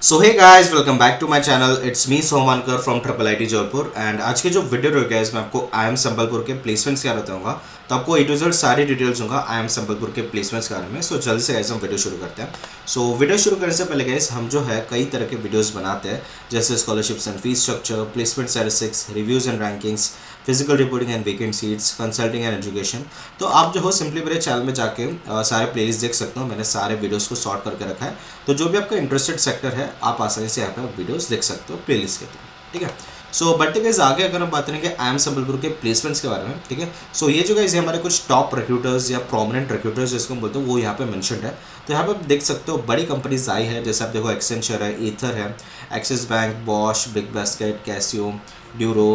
So hey guys, welcome back to my channel. It's me Somankar from triple IT Jaipur. And आज के जो video रहेगा इसमें आपको IIM संबलपुर के प्लेसमेंट्स क्या बताऊंगा। तो आपको A to Z सारी डिटेल्स दूंगा IIM संबलपुर के प्लेसमेंट्स के बारे में। सो जल्दी से गाइस हम वीडियो शुरू करते हैं। सो वीडियो शुरू करने से पहले गाइस हम जो है कई तरह के वीडियोस बनाते हैं, जैसे scholarships and fees structure, placement statistics, reviews and rankings, physical reporting and vacant seats, consulting and education. तो आप जो हो सिंपली मेरे चैनल में जाके सारे प्लेलिस्ट देख सकते हो। मैंने सारे वीडियोस को सॉर्ट करके रखा है, तो जो भी आपका इंटरेस्टेड सेक्टर है आप आसानी से यहाँ पे वीडियोस देख सकते हो प्लेलिस्ट के थ्रू। ठीक है। सो बढ़ते गाइस आगे अगर हम बात करेंगे IIM संबलपुर के प्लेसमेंट्स के बारे में। ठीक है। सो ये जो गाइस है हमारे कुछ टॉप रिक्रूटर्स या प्रोमिनेंट रिक्रूटर्स जिसको हम बोलते हैं वो यहाँ पे मेंशन्ड है। तो यहाँ पे आप देख सकते हो बड़ी कंपनीज आई है, जैसे आप देखो एक्सेंचर है, ईथर है, Axis Bank, Bosch, Big Basket, Casio, ड्यूरो,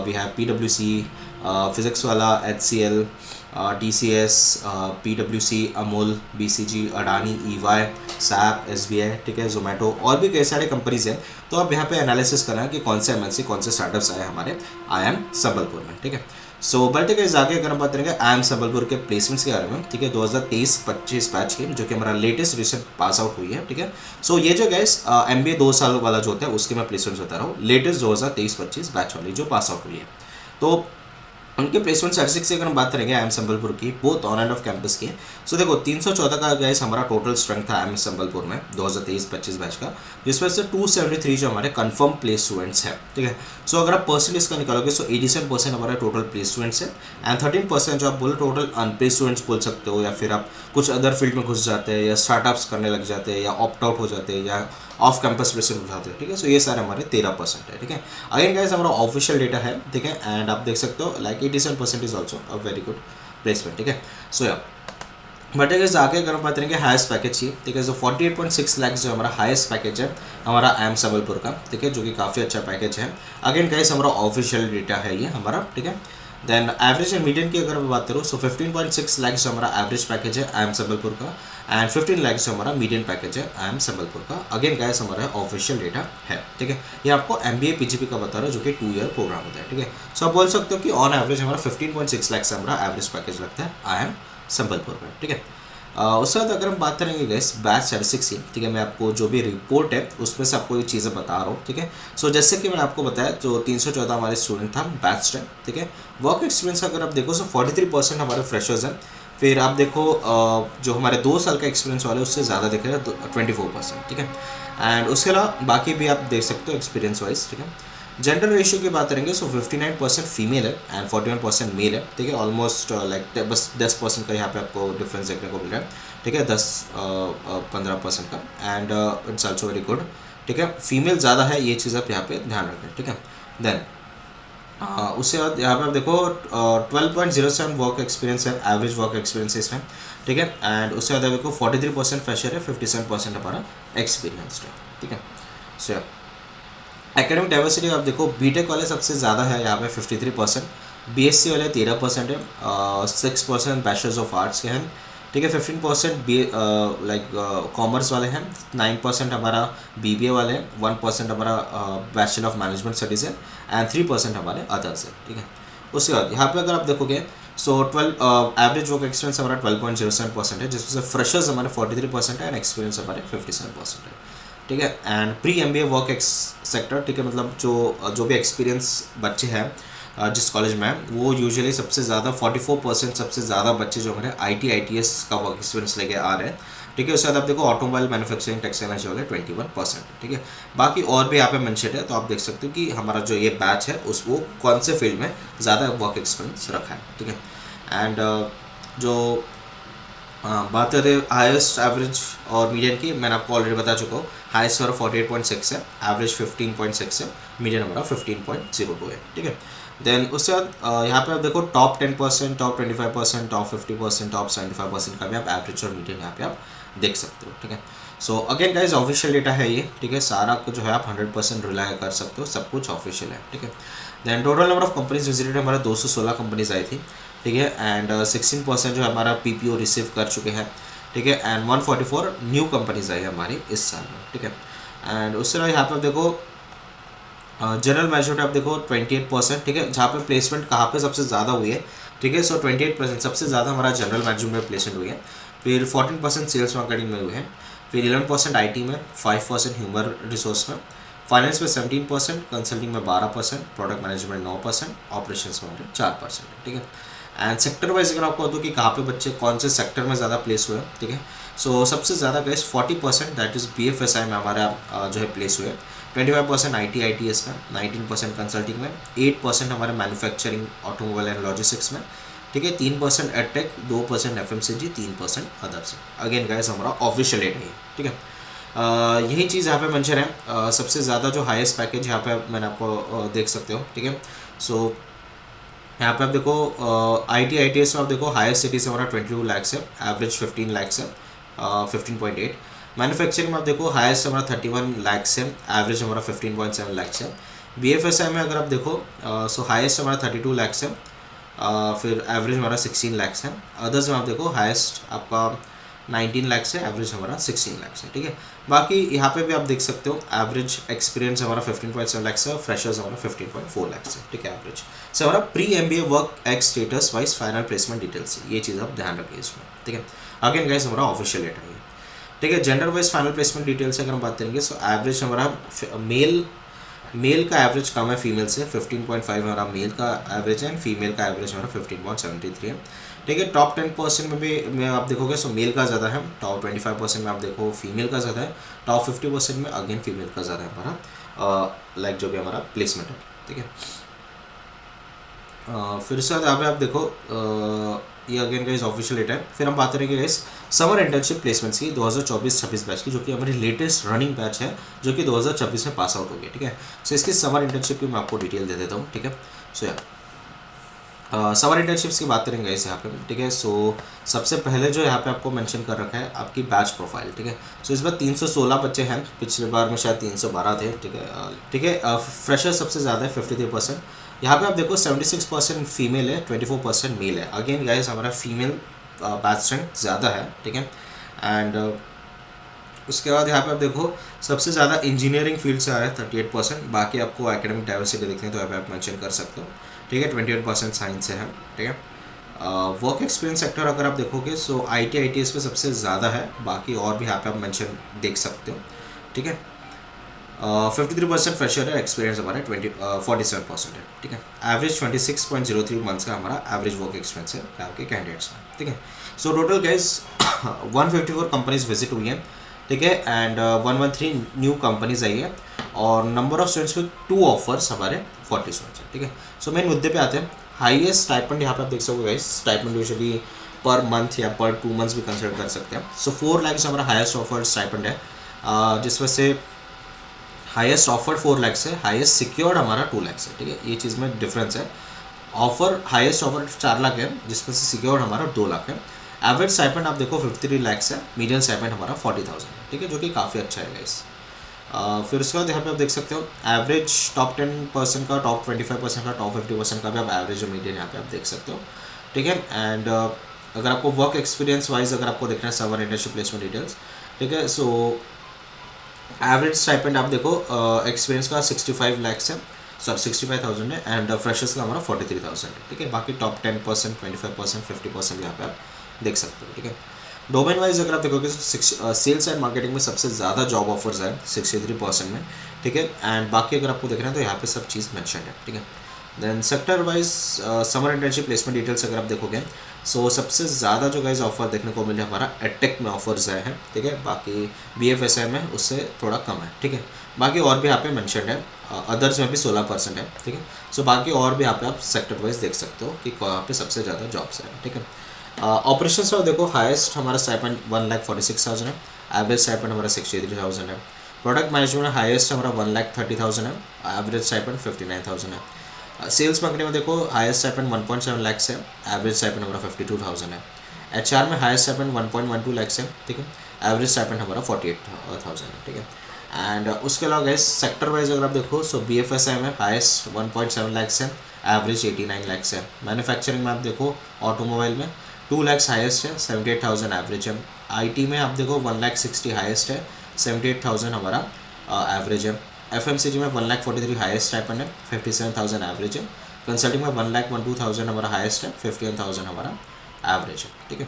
we have PwC, Physics Wallah, HCL, TCS, PwC, Amul, BCG, Adani, EY, SAP, SBI, ठीक है, जोमेटो और भी कई सारे कंपनीज हैं। तो आप यहाँ पे एनालिसिस करना है कि कौन से MNC कौन से स्टार्टअप्स आए हमारे IIM संबलपुर में। ठीक है। सो बढ़ते गए आगे अगर हम बात करेंगे IIM संबलपुर के प्लेसमेंट्स के बारे में। ठीक है। 2023-25 बैच की जो कि हमारा लेटेस्ट रिसेंट पास आउट हुई है। ठीक है। सो ये जो गाइस MBA 2 साल वाला जो होता है उसके मैं प्लेसमेंट्स बता रहा हूँ, लेटेस्ट 2023-25 बैच वाली जो पास आउट हुई है। तो उनके प्लेसमेंट स्टैटिस्टिक्स से अगर हम बात करेंगे IIM संबलपुर की, both on end off campus की। सो देखो 314 का गाइस हमारा टोटल स्ट्रेंथ था IIM संबलपुर में 2023-25 बैच का, जिसमें से 273 जो हमारे कंफर्म प्लेस स्टूडेंट्स हैं। ठीक है। सो अगर आप परसेंटेज का निकालोगे सो 87% हमारे टोटल प्लेस स्टूडेंट्स हैं एंड 13% जो आप बोलो टोटल अनप्लेस स्टूडेंट्स बोल सकते हो, या फिर आप कुछ अदर फील्ड में घुस जाते हैं या स्टार्टअप्स करने लग जाते हैं या ऑप्ट आउट हो जाते हैं या ऑफ कैंपस प्लेसमेंट उठाते हैं। ठीक है। सो ये सारे हमारे 13% है। ठीक है। अगेन गाइस हमारा ऑफिशियल डेटा है। ठीक है। एंड आप देख सकते हो like 87% is also a very good placement. ठीक है। सो या बट गाइस आगे अगर हम बात करेंगे हाईएस्ट पैकेज की। ठीक है। सो 48.6 लाख जो हमारा हाईएस्ट पैकेज है हमारा IIM संबलपुर का। ठीक है। जो कि काफ़ी अच्छा पैकेज है। अगेन गाइस हमारा ऑफिशियल डेटा है ये हमारा। ठीक है। देन एवरेज एंड मीडियन की अगर मैं बात करूँ सो 15.6 लाख जो हमारा एवरेज पैकेज है IIM संबलपुर का एंड 15 लाख जो हमारा मीडियन पैकेज है IIM संबलपुर का। अगेन गाइस हमारा ऑफिशियल डेटा है। ठीक है। ये आपको MBA PGP का बता रहा है जो कि 2 ईयर प्रोग्राम होता है। ठीक है। सो आप बोल सकते हो कि ऑन एवरेज हमारा 15.6 लाख से हमारा एवरेज पैकेज लगता है IIM संबलपुर में। ठीक है। उसके बाद अगर हम बात करेंगे गैस बैच स्टैटिस्टिक्स की। ठीक है। मैं आपको जो भी रिपोर्ट है उसमें से आपको ये चीज़ें बता रहा हूँ। ठीक है। सो जैसे कि मैंने आपको बताया जो 314 हमारे स्टूडेंट था बैच टाइम। ठीक है। वर्क एक्सपीरियंस अगर आप देखो सो 43% हमारे फ्रेशर्स हैं। फिर आप देखो जो हमारे 2 साल का एक्सपीरियंस वाले उससे ज़्यादा दिख रहा है 24%। ठीक है। एंड उसके अलावा बाकी भी आप देख सकते हो एक्सपीरियंस वाइज। ठीक है। जेंडर रेशियो की बात करेंगे सो 59% फीमेल है एंड 41% मेल है। ठीक है। ऑलमोस्ट लाइक बस 10% का यहाँ पे आपको डिफरेंस देखने को मिल रहा है। ठीक है। 10-15% का and it's also very good. ठीक है। फीमेल ज़्यादा है, ये चीज़ आप यहाँ पे ध्यान रखें। ठीक है। देन उसके बाद यहाँ पे आप देखो 12.07 वर्क एक्सपीरियंस है, एवरेज वर्क एक्सपीरियंस है इसमें। ठीक है। एंड उसके बाद देखो 43% फ्रेशर है, 57% हमारा एक्सपीरियंस्ड है। ठीक है। सो एकेडमिक डाइवर्सिटी आप देखो बीटेक वाले सबसे ज़्यादा है यहाँ पे 53%, BSc वाले 13% है, 6% बैचलर्स ऑफ आर्ट्स के हैं। ठीक है। 15% लाइक कॉमर्स वाले हैं, 9% हमारा BBA वाले हैं, 1% हमारा बैचलर ऑफ मैनेजमेंट स्टडीज़ है एंड 3% हमारे अदर्स है। ठीक है। उसके बाद यहाँ पे अगर आप देखोगे सो 12 एवरेज वर्क एक्सपीरियंस हमारा 12.07% है, जिसमें से फ्रेशर्स हमारे 43% है एंड एक्सपीरियंस हमारे 57% है। ठीक है। And pre MBA work sector. ठीक है। मतलब जो भी एक्सपीरियंस बच्चे हैं जिस कॉलेज में हैं वो यूजुअली सबसे ज़्यादा 44% सबसे ज़्यादा बच्चे जो हमारे IT ITS का वर्क एक्सपीरियंस लेके आ रहे हैं। ठीक है। उसके बाद आप देखो ऑटोमोबाइल मैन्युफैक्चरिंग टेक्सटाइल वाले 21%। ठीक है। बाकी और भी यहाँ पे मेंशन है, तो आप देख सकते हो कि हमारा जो ये बैच है उस वो कौन से फील्ड में ज़्यादा वर्क एक्सपीरियंस रखा है। ठीक है। एंड जो बात करें हाईएस्ट एवरेज और मीडियन की, मैंने आपको ऑलरेडी बता चुका हूँ। हाईएस्ट हमारा 48.6 है, एवरेज 15.6 है, मीडियन हमारा 15.02 है। ठीक है। देन उसके बाद यहाँ पे आप देखो टॉप 10%, टॉप 25%, टॉप 50%, टॉप 75% का भी आप एवरेज और मीडियन यहाँ पे आप देख सकते हो। ठीक है। So again guys official data है ये। ठीक है। सारा कुछ जो है आप 100% रिलाय कर सकते हो, सब कुछ ऑफिशियल है। ठीक है। Then total number of companies visited हमारा 216 कंपनीज आई थी। ठीक है। एंड 16% जो हमारा PPO रिसीव कर चुके हैं। ठीक है। एंड 144 न्यू कंपनीज आई है हमारी इस साल में। ठीक है। एंड उससे अलावा यहाँ पर देखो जनरल मैनेजमेंट आप देखो 28%। ठीक है। जहाँ पे प्लेसमेंट कहाँ पे सबसे ज़्यादा हुई है। ठीक है। सो 28% सबसे ज़्यादा हमारा जनरल मैनेजमेंट में प्लेसमेंट हुई है। फिर 14% सेल्स मार्केटिंग में हुए हैं। फिर 11% आईटी में, 5% ह्यूमन रिसोर्स में, फाइनेंस में 17%, कंसल्टिंग में 12%, प्रोडक्ट मैनेजमेंट 9%, ऑपरेशंस में 4%, ठीक है। एंड सेक्टर वाइज अगर आपको बताऊँ कि कहाँ पे बच्चे कौन से सेक्टर में ज़्यादा प्लेस हुए, ठीक है। सो सबसे ज़्यादा गाइस 40% दैट इज़ BFSI में हमारा जो है प्लेस हुए, 25% ITITS में, 19% कंसल्टिंग में, 8% हमारे मैन्युफैक्चरिंग, ऑटोमोबाइल एंड लॉजिस्टिक्स में, ठीक है। 3% edtech, 2% FMCG, 3% others. Again guys हमारा ऑफिशियल एड है, ठीक है। यही चीज़ यहाँ पे मेंशन है। सबसे ज़्यादा जो हाईएस्ट पैकेज यहाँ पे मैंने आपको देख सकते हो, ठीक है। सो यहाँ पे आप देखो ITITS में आप देखो हाईएस्ट सिटी से हमारा 22 लाख है, एवरेज 15 लाख है, 15.8। मैन्युफैक्चरिंग में आप देखो हाईएस्ट हमारा 31 लाख है, एवरेज हमारा 15.7 लाख है। BFSI में अगर आप देखो सो हाईएस्ट हमारा 32 लाख है, फिर एवरेज हमारा 16 लाख है। अदर्स में आप देखो हाईएस्ट आपका 19 लाख है, एवरेज हमारा 16 लाख है, ठीक है। बाकी यहाँ पे भी आप देख सकते हो एवरेज एक्सपीरियंस हमारा 15.7 लाख है, फ्रेशर्स हमारा 15.4 लाख है, ठीक है। एवरेज से हमारा pre MBA work ex status wise final placement details, ये चीज़ आप ध्यान रखिए इसमें, ठीक है। अगेन गाइस हमारा ऑफिशियल लेटर है, ठीक है। Gender wise final placement details अगर हम बात करेंगे, सो एवरेज हमारा मेल का एवरेज कम है फीमेल से, 15.5 हमारा मेल का एवरेज है, एंड फीमेल का एवरेज हमारा 15.73 है, ठीक है। टॉप 10% में आप देखोगे सो मेल का ज़्यादा है, टॉप 25% में आप देखो फीमेल का ज़्यादा है, टॉप 50% में अगेन फीमेल का ज़्यादा है हमारा लाइक जो भी हमारा प्लेसमेंट है, ठीक है। फिर उसके बाद यहाँ पे आप देखो ये अगेन गाइस ऑफिशियल डेटा है। फिर हम बात करेंगे गाइस समर इंटर्नशिप प्लेसमेंट्स की 2024-26 बैच की, जो कि हमारी लेटेस्ट रनिंग बैच है, जो कि 2026 में पास आउट हो गई, ठीक है। सो इसकी समर इंटर्नशिप की मैं आपको डिटेल दे देता हूँ, ठीक है। सो समर इंटर्नशिप्स की बात करेंगे इस यहाँ पे, ठीक है। सो सबसे पहले जो यहाँ पे आपको मेंशन कर रखा है आपकी बैच प्रोफाइल, ठीक है। सो इस बार 316 बच्चे हैं, पिछले बार में शायद 312 थे, ठीक है, ठीक है। फ्रेशर सबसे ज़्यादा है 53%। यहाँ पे आप देखो 76% फीमेल है, 24% मेल है। अगेन गाइस हमारा फीमेल बैच स्ट्रेंथ ज़्यादा है, ठीक है। एंड उसके बाद यहाँ पे आप देखो सबसे ज़्यादा इंजीनियरिंग फील्ड से आ रहा है 38%। बाकी आपको एकेडमिक डाइवर्सिटी देखते हैं तो यहाँ पे आप मेंशन कर सकते हो, ठीक है। 28% साइंस से है, ठीक है। वर्क एक्सपीरियंस सेक्टर अगर आप देखोगे सो ITITS पे सबसे ज़्यादा है, बाकी और भी यहाँ पे आप मेंशन देख सकते हो, ठीक है। 53% फ्रेशर है, एक्सपीरियंस हमारा 47% है, ठीक है। एवरेज 26.03 मंथ्स का हमारा एवरेज वर्क एक्सपीरियंस है आपके कैंडिडेट्स में, ठीक है। So total guys 154 companies visit हुई हैं, ठीक है। एंड 113 न्यू कंपनीज आई है, और नंबर ऑफ स्टूडेंट्स में 2 ऑफर्स हमारे 40 स्टूडेंट्स हैं, ठीक है। सो मेन मुद्दे पे आते हैं। हाईएस्ट स्टाइपेंड यहाँ पे आप देख सकते हो guys, stipend usually per month या पर 2 मंथ्स भी कंसिडर कर सकते हैं। सो 4 लाख हमारा हाईएस्ट ऑफर्ड स्टाइपेंड है, जिसमें से हाईएस्ट ऑफर्ड 4 लाख है, हाईएस्ट सिक्योर्ड हमारा 2 लाख है, ठीक है। ये चीज़ में डिफरेंस है। ऑफर हाईएस्ट ऑफर 4 लाख है, जिसमें से सिक्योर्ड हमारा 2 लाख है। एवरेज स्टाइपेंड आप देखो 53 लाख है, मीडियम स्टाइपेंड हमारा 40,000 है, ठीक है, जो कि काफ़ी अच्छा है गाइस। फिर उसके बाद यहाँ पे आप देख सकते हो एवरेज टॉप 10% का, टॉप 25% का, टॉप 50% का भी आप एवरेज और मीडियम यहाँ पे आप देख सकते हो, ठीक है। एंड अगर आपको वर्क एक्सपीरियंस वाइज अगर आपको देखना है समर इंटर्नशिप प्लेसमेंट डिटेल्स, ठीक है। सो एवरेज स्टाइपेंड आप देखो एक्सपीरियंस का 65 लाख है, सॉरी 65,000 है, एंड फ्रेशर्स का हमारा 43,000 है, ठीक है। बाकी टॉप 10%, 25%, 50% यहाँ पे आप देख सकते हो, ठीक है। डोमेन वाइज अगर आप देखोगे सेल्स एंड मार्केटिंग में सबसे ज़्यादा जॉब ऑफर्स है 63% में, ठीक है। एंड बाकी अगर आपको देखना है तो यहाँ पे सब चीज़ मेंशन है, ठीक है। Then sector wise summer internship placement details अगर आप देखोगे सो सबसे ज़्यादा जो गाइज ऑफर देखने को मिले हमारा एडटेक में ऑफर्स आए हैं, ठीक है। बाकी BFSI में उससे थोड़ा कम है, ठीक है। बाकी और भी यहाँ पे मेंशन है, अदर्स में भी 16% है, ठीक है। सो बाकी और भी यहाँ पे आप सेक्टर वाइज देख सकते हो कि कहाँ पे सबसे ज़्यादा जॉब्स हैं, ठीक है। ऑपरेशंस में देखो हाईएस्ट हमारा स्टाइपेंड 1,46,000 है, एवरेज स्टाइपेंड हमारा 63,000 है। प्रोडक्ट मैनेजमेंट में हाईएस्ट हमारा 1,30,000 है, एवरेज स्टाइपेंड 59,000 है। सेल्स मार्केटिंग में देखो हाईएस्ट स्टाइपेंड 1.7 लाख है, एवरेज स्टाइपेंड हमारा 52,000 है। HR में हाईएस्ट स्टाइपेंड 1.12 लाख है, ठीक है, एवरेज स्टाइपेंड हमारा 48,000 है, ठीक है। एंड उसके अलावा गाइस सेक्टर वाइज अगर आप देखो सो BFSI में हाईएस्ट 1.7 लाख है, एवरेज 89 लाख है। मैन्युफैक्चरिंग में आप देखो ऑटोमोबाइल में 2 लाख हाईएस्ट है, 78,000 एवरेज है। IT में आप देखो 1,60,000 हाईएस्ट है, 78,000 हमारा एवरेज है। FMCG में 1,43,000 हाईएस्ट स्टाइपेंड है, 57,000 एवरेज है। कंसल्टिंग में 1,12,000 हमारा हाईएस्ट है, 51,000 हमारा एवरेज है, ठीक है।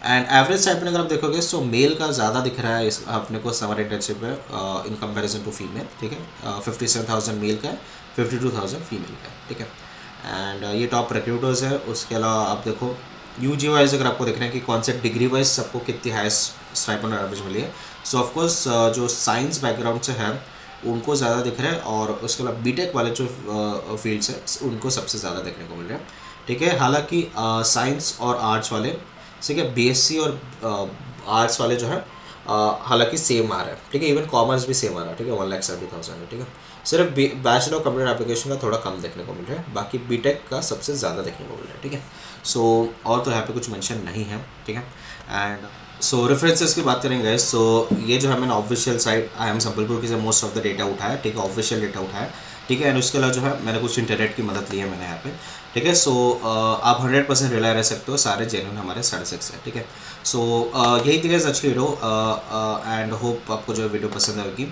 एंड एवरेज टाइप में अगर आप देखोगे सो मेल का ज़्यादा दिख रहा है इस अपने को समर इंटर्नशिप में इन कंपैरिजन टू फीमेल, ठीक है। 57,000 मेल का है, 52,000 फीमेल का है, ठीक है। एंड ये टॉप रिक्रूटर्स है। उसके अलावा आप देखो यूजी वाइज अगर आपको देखना है कि कौन से डिग्री वाइज सबको कितनी हाईएस्ट स्टाइपेंड और एवरेज मिली है, सो ऑफकोर्स जो साइंस बैकग्राउंड से है उनको ज़्यादा दिख रहा है, और उसके अलावा बीटेक वाले जो फील्ड्स है उनको सबसे ज़्यादा देखने को मिल रहा है, ठीक है। हालांकि साइंस और आर्ट्स वाले, ठीक है, बीएससी और आर्ट्स वाले जो है हालांकि सेम आ रहा है, ठीक है। इवन कॉमर्स भी सेम आ रहा है, ठीक है, 1,70,000 है, ठीक है। सिर्फ बैचलर ऑफ कंप्यूटर एप्लीकेशन का थोड़ा कम देखने को मिल रहा है, बाकी बीटेक का सबसे ज़्यादा देखने को मिल रहा है, ठीक है। सो और तो यहाँ पे कुछ मेंशन नहीं है, ठीक है। एंड सो रेफरेंसेस की बात करेंगे, सो ये जो है मैंने ऑफिशियल साइट IIM संबलपुर की से मोस्ट ऑफ द डेटा उठाया, ठीक है, ऑफिशियल डेटा उठाया, ठीक है। एंड उसके अलावा जो है मैंने कुछ इंटरनेट की मदद ली है मैंने यहाँ पे, ठीक है। सो आप 100% रिलाय रह सकते हो, सारे जेन्युइन हमारे सर्विसेज है, ठीक है। सो यही थी गाइस आज की वीडियो, एंड होप आपको जो वीडियो पसंद आएगी।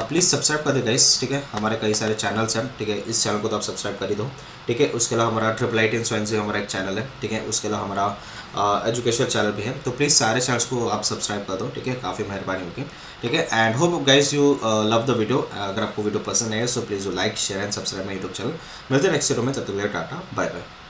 प्लीज़ सब्सक्राइब कर दे गाइस, ठीक है। हमारे कई सारे चैनल्स हैं, ठीक है, इस चैनल को तो आप सब्सक्राइब कर ही दो, ठीक है। उसके अलावा हमारा IIIT इंस्वेंसी हमारा एक चैनल है, ठीक है। उसके अलावा हमारा एजुकेशनल चैनल भी है, तो प्लीज़ सारे चैनल्स को आप सब्सक्राइब कर दो, ठीक है, काफ़ी मेहरबानी होगी, ठीक है। And hope guys you love the video. अगर आपको वीडियो पसंद है so please like share and subscribe my YouTube channel. मिलते हैं नेक्स्ट वीडियो में, तब तक के लिए टाटा बाय बाय।